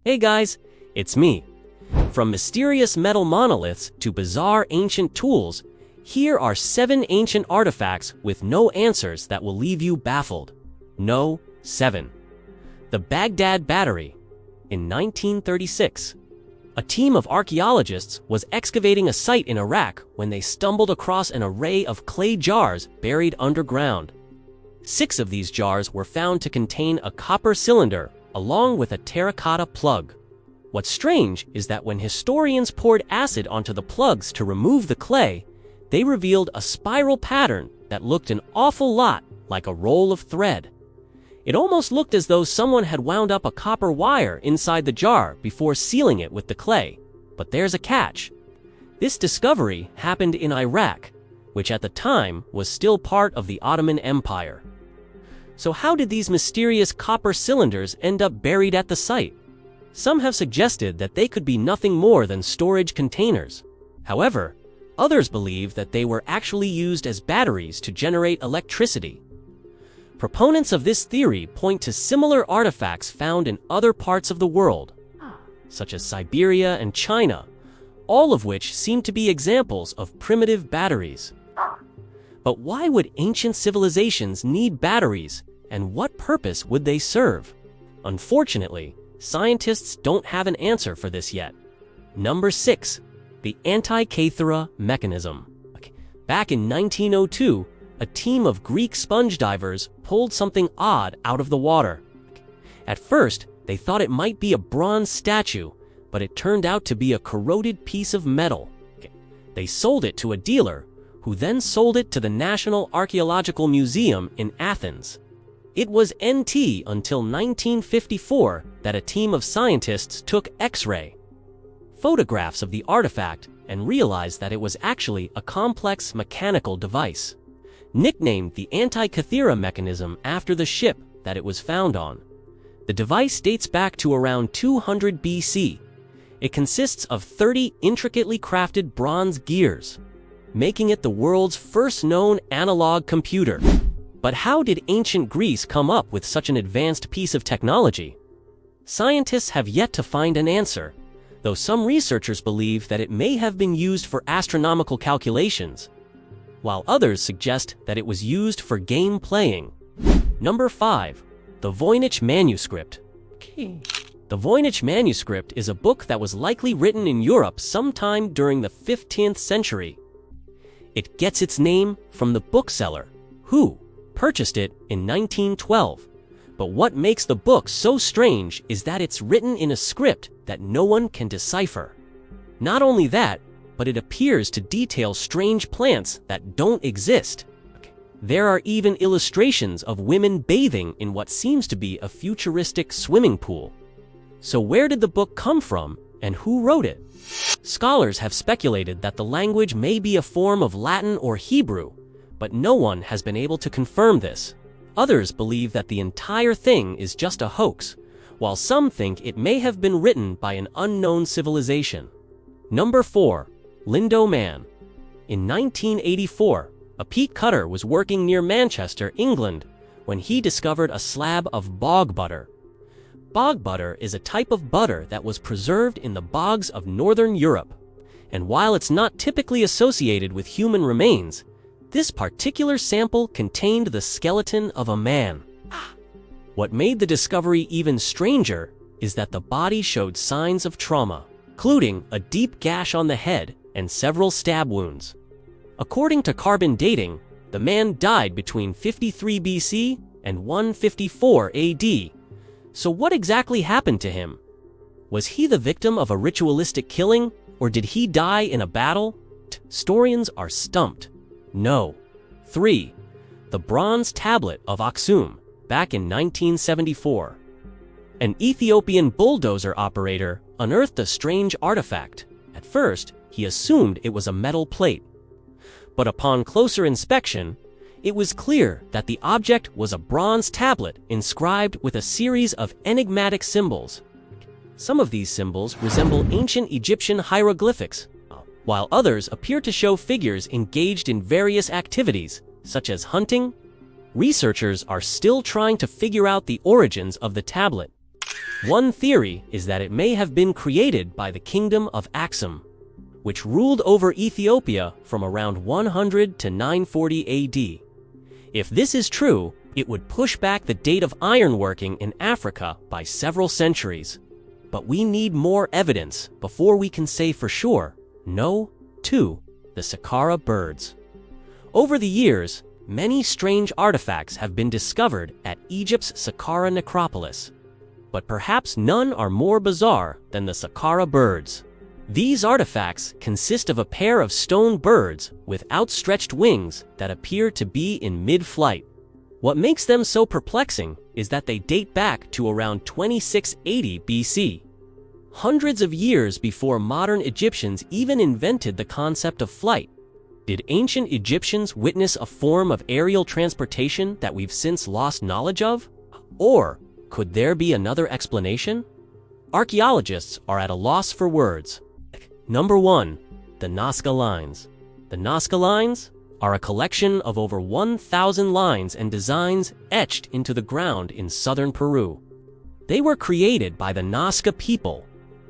Hey guys, it's me. From mysterious metal monoliths to bizarre ancient tools, here are 7 ancient artifacts with no answers that will leave you baffled. No, 7. The Baghdad Battery. In 1936, a team of archaeologists was excavating a site in Iraq when they stumbled across an array of clay jars buried underground. 6 of these jars were found to contain a copper cylinder along with a terracotta plug. What's strange is that when historians poured acid onto the plugs to remove the clay, they revealed a spiral pattern that looked an awful lot like a roll of thread. It almost looked as though someone had wound up a copper wire inside the jar before sealing it with the clay. But there's a catch. This discovery happened in Iraq, which at the time was still part of the Ottoman Empire. So how did these mysterious copper cylinders end up buried at the site? Some have suggested that they could be nothing more than storage containers. However, others believe that they were actually used as batteries to generate electricity. Proponents of this theory point to similar artifacts found in other parts of the world, such as Siberia and China, all of which seem to be examples of primitive batteries. But why would ancient civilizations need batteries, and what purpose would they serve? Unfortunately, scientists don't have an answer for this yet. Number 6. The Antikythera mechanism. Back in 1902, a team of Greek sponge divers pulled something odd out of the water. At first, they thought it might be a bronze statue, but it turned out to be a corroded piece of metal. They sold it to a dealer, who then sold it to the National Archaeological Museum in Athens. It was NT until 1954 that a team of scientists took X-ray photographs of the artifact and realized that it was actually a complex mechanical device, nicknamed the Antikythera mechanism after the ship that it was found on. The device dates back to around 200 BC. It consists of 30 intricately crafted bronze gears, making it the world's first known analog computer. But how did ancient Greece come up with such an advanced piece of technology? Scientists have yet to find an answer, though some researchers believe that it may have been used for astronomical calculations, while others suggest that it was used for game playing. Number 5. The Voynich Manuscript. The Voynich Manuscript is a book that was likely written in Europe sometime during the 15th century. It gets its name from the bookseller, who purchased it in 1912. But what makes the book so strange is that it's written in a script that no one can decipher. Not only that, but it appears to detail strange plants that don't exist. There are even illustrations of women bathing in what seems to be a futuristic swimming pool. So where did the book come from, and who wrote it? Scholars have speculated that the language may be a form of Latin or Hebrew, but no one has been able to confirm this. Others believe that the entire thing is just a hoax, while some think it may have been written by an unknown civilization. Number 4. Lindo Man. In 1984, a peat cutter was working near Manchester, England, when he discovered a slab of bog butter. Bog butter is a type of butter that was preserved in the bogs of northern Europe, and while it's not typically associated with human remains, this particular sample contained the skeleton of a man. What made the discovery even stranger is that the body showed signs of trauma, including a deep gash on the head and several stab wounds. According to carbon dating, the man died between 53 BC and 154 AD. So what exactly happened to him? Was he the victim of a ritualistic killing, or did he die in a battle? Historians are stumped. No. 3. The Bronze Tablet of Aksum, back in 1974. An Ethiopian bulldozer operator unearthed a strange artifact. At first, he assumed it was a metal plate. But upon closer inspection, it was clear that the object was a bronze tablet inscribed with a series of enigmatic symbols. Some of these symbols resemble ancient Egyptian hieroglyphics, while others appear to show figures engaged in various activities, such as hunting. Researchers are still trying to figure out the origins of the tablet. One theory is that it may have been created by the kingdom of Aksum, which ruled over Ethiopia from around 100 to 940 AD. If this is true, it would push back the date of ironworking in Africa by several centuries. But we need more evidence before we can say for sure no to the Saqqara birds. Over the years, many strange artifacts have been discovered at Egypt's Saqqara necropolis, but perhaps none are more bizarre than the Saqqara birds. These artifacts consist of a pair of stone birds with outstretched wings that appear to be in mid-flight. What makes them so perplexing is that they date back to around 2680 BC, hundreds of years before modern Egyptians even invented the concept of flight. Did ancient Egyptians witness a form of aerial transportation that we've since lost knowledge of? Or could there be another explanation? Archaeologists are at a loss for words. Number 1. The Nazca Lines. The Nazca Lines are a collection of over 1,000 lines and designs etched into the ground in southern Peru. They were created by the Nazca people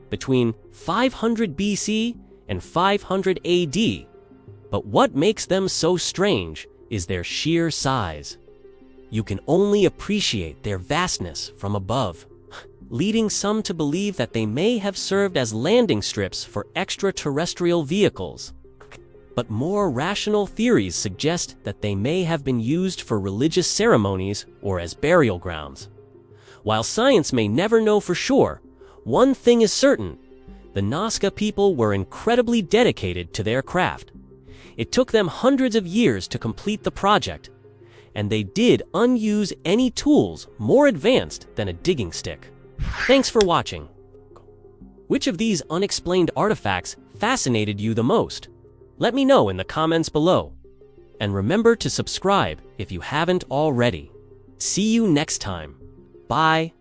between 500 BC and 500 AD. But what makes them so strange is their sheer size. You can only appreciate their vastness from above, leading some to believe that they may have served as landing strips for extraterrestrial vehicles. But more rational theories suggest that they may have been used for religious ceremonies or as burial grounds. While science may never know for sure, one thing is certain: the Nazca people were incredibly dedicated to their craft. It took them hundreds of years to complete the project, and they did unuse any tools more advanced than a digging stick. Thanks for watching. Which of these unexplained artifacts fascinated you the most? Let me know in the comments below. And remember to subscribe if you haven't already. See you next time. Bye.